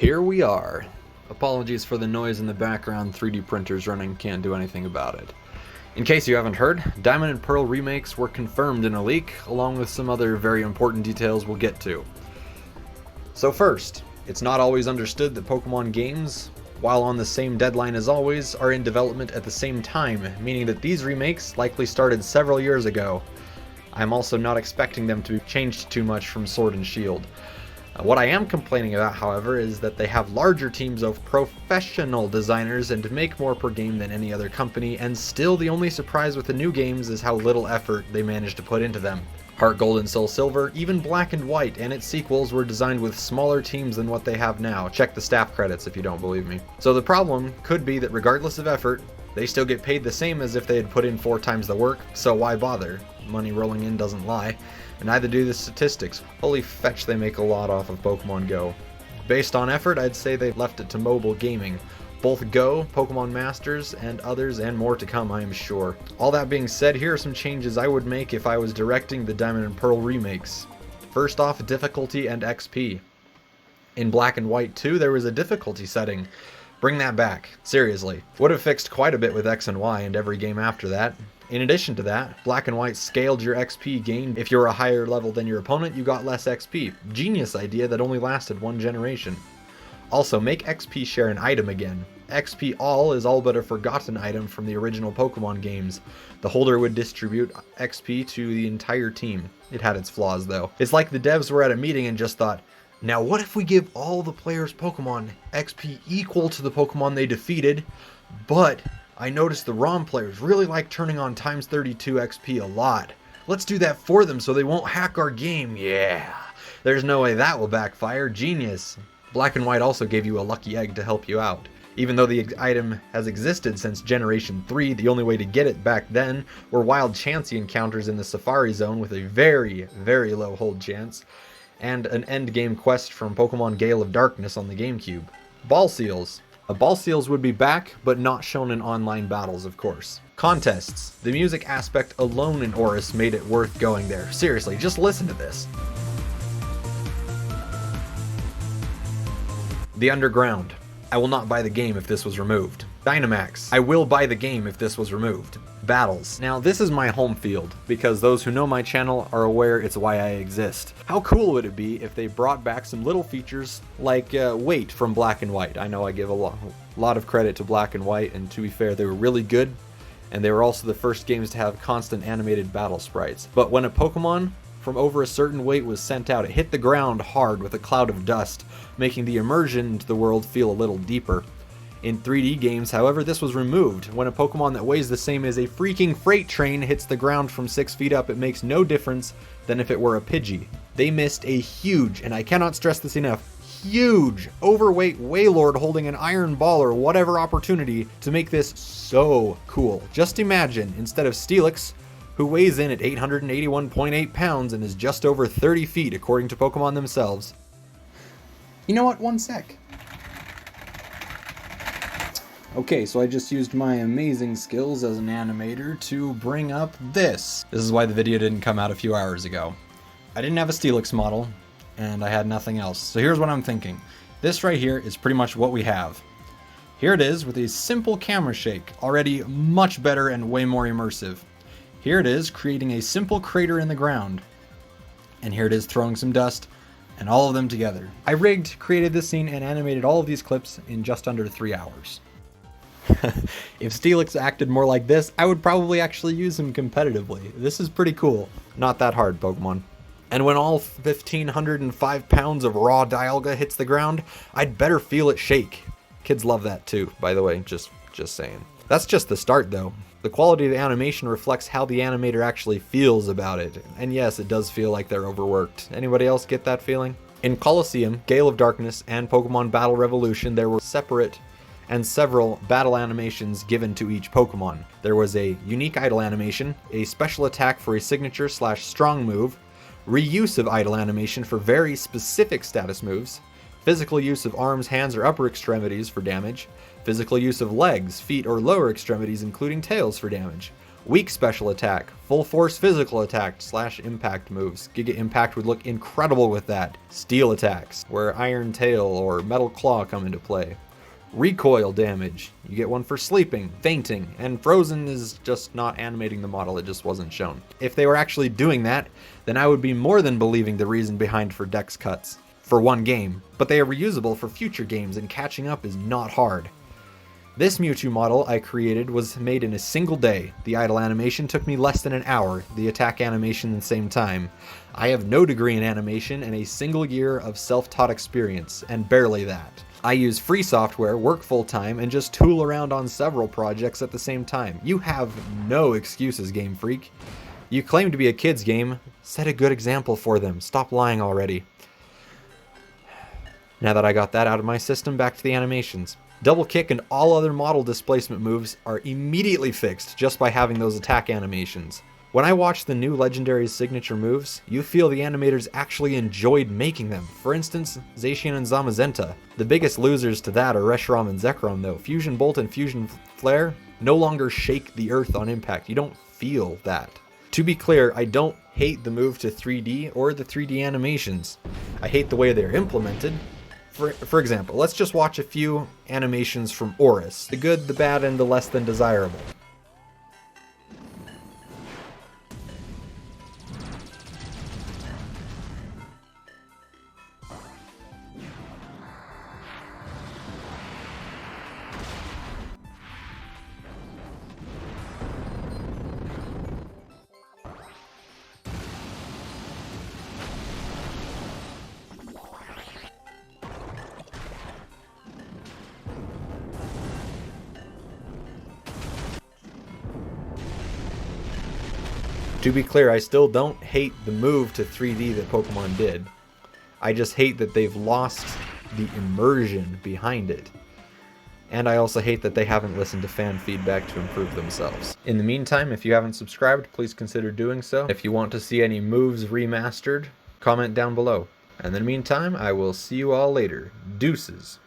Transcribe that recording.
Here we are. Apologies for the noise in the background, 3D printers running, can't do anything about it. In case you haven't heard, Diamond and Pearl remakes were confirmed in a leak, along with some other very important details we'll get to. So first, it's not always understood that Pokemon games, while on the same deadline as always, are in development at the same time, meaning that these remakes likely started several years ago. I'm also not expecting them to be changed too much from Sword and Shield. What I am complaining about, however, is that they have larger teams of professional designers and make more per game than any other company, and still the only surprise with the new games is how little effort they managed to put into them. Heart Gold and Soul Silver, even Black and White and its sequels were designed with smaller teams than what they have now. Check the staff credits if you don't believe me. So the problem could be that regardless of effort, they still get paid the same as if they had put in 4 times the work, so why bother? Money rolling in doesn't lie. And neither do the statistics. Holy fetch, they make a lot off of Pokemon Go. Based on effort, I'd say they've left it to mobile gaming. Both Go, Pokemon Masters, and others, and more to come, I am sure. All that being said, here are some changes I would make if I was directing the Diamond and Pearl remakes. First off, difficulty and XP. In Black and White 2, there was a difficulty setting. Bring that back. Seriously. Would have fixed quite a bit with X and Y and every game after that. In addition to that, Black and White scaled your XP gain. If you're a higher level than your opponent, you got less XP. Genius idea that only lasted 1 generation. Also, make XP share an item again. XP All is all but a forgotten item from the original Pokemon games. The holder would distribute XP to the entire team. It had its flaws though. It's like the devs were at a meeting and just thought, now what if we give all the players' Pokemon XP equal to the Pokemon they defeated, but I noticed the ROM players really like turning on times 32 XP a lot. Let's do that for them so they won't hack our game, yeah. There's no way that will backfire, genius. Black and White also gave you a lucky egg to help you out. Even though the item has existed since Generation 3, the only way to get it back then were wild Chansey encounters in the Safari Zone with a very, very low hold chance, and an endgame quest from Pokemon Gale of Darkness on the GameCube. Ball Seals. Ball Seals would be back, but not shown in online battles, of course. Contests. The music aspect alone in ORAS made it worth going there. Seriously, just listen to this. The Underground. I will not buy the game if this was removed. Dynamax. I will buy the game if this was removed. Battles. Now this is my home field, because those who know my channel are aware it's why I exist. How cool would it be if they brought back some little features like weight from Black and White? I know I give a lot of credit to Black and White, and to be fair, they were really good, and they were also the first games to have constant animated battle sprites. But when a Pokemon from over a certain weight was sent out, it hit the ground hard with a cloud of dust, making the immersion into the world feel a little deeper. In 3D games, however, this was removed. When a Pokemon that weighs the same as a freaking freight train hits the ground from 6 feet up, it makes no difference than if it were a Pidgey. They missed a huge, and I cannot stress this enough, huge, overweight Wailord holding an iron ball or whatever opportunity to make this so cool. Just imagine, instead of Steelix, who weighs in at 881.8 pounds and is just over 30 feet according to Pokemon themselves. You know what? One sec. Okay, so I just used my amazing skills as an animator to bring up this. This is why the video didn't come out a few hours ago. I didn't have a Steelix model, and I had nothing else. So here's what I'm thinking. This right here is pretty much what we have. Here it is with a simple camera shake, already much better and way more immersive. Here it is creating a simple crater in the ground. And here it is throwing some dust, and all of them together. I rigged, created this scene, and animated all of these clips in just under 3 hours. If Steelix acted more like this, I would probably actually use him competitively. This is pretty cool. Not that hard, Pokemon. And when all 1,505 pounds of raw Dialga hits the ground, I'd better feel it shake. Kids love that too, by the way, just saying. That's just the start though. The quality of the animation reflects how the animator actually feels about it. And yes, it does feel like they're overworked. Anybody else get that feeling? In Colloseum, Gale of Darkness, and Pokemon Battle Revolution, there were separate and several battle animations given to each Pokemon. There was a unique idle animation, a special attack for a signature/strong move, reuse of idle animation for very specific status moves, physical use of arms, hands, or upper extremities for damage, physical use of legs, feet, or lower extremities including tails for damage, Weak special attack, full force physical attack / impact moves. Giga Impact would look incredible with that. Steel attacks, where Iron Tail or Metal Claw come into play. Recoil damage, you get one for sleeping, fainting, and Frozen is just not animating the model, it just wasn't shown. If they were actually doing that, then I would be more than believing the reason behind for dex cuts. For one game, but they are reusable for future games and catching up is not hard. This Mewtwo model I created was made in a single day. The idle animation took me less than an hour, the attack animation the same time. I have no degree in animation and a single year of self-taught experience, and barely that. I use free software, work full-time, and just tool around on several projects at the same time. You have no excuses, Game Freak. You claim to be a kid's game, set a good example for them. Stop lying already. Now that I got that out of my system, back to the animations. Double kick and all other model displacement moves are immediately fixed just by having those attack animations. When I watch the new Legendary's signature moves, you feel the animators actually enjoyed making them. For instance, Zacian and Zamazenta. The biggest losers to that are Reshiram and Zekrom though. Fusion Bolt and Fusion Flare no longer shake the earth on impact. You don't feel that. To be clear, I don't hate the move to 3D or the 3D animations. I hate the way they're implemented. For example, let's just watch a few animations from ORAS. The good, the bad, and the less than desirable. To be clear, I still don't hate the move to 3D that Pokemon did. I just hate that they've lost the immersion behind it. And I also hate that they haven't listened to fan feedback to improve themselves. In the meantime, if you haven't subscribed, please consider doing so. If you want to see any moves remastered, comment down below. And in the meantime, I will see you all later. Deuces.